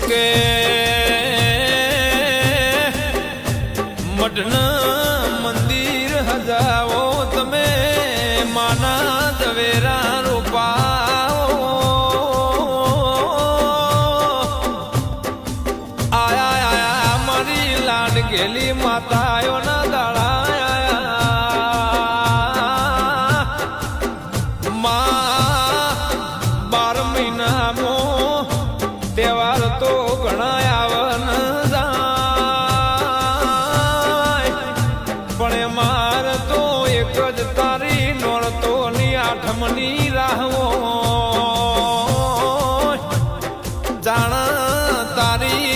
કે મઢના મંદિર હજાવો તમે માના ઝવેરા રોપાઓ આયા આયા મારી લાડકેલી માતાઓના દાડા તહેવાર તો ઘણા આવન જાય પણ માર તો એક જ તારી નોરતો ની આઠમની રાહવો જાણ તારી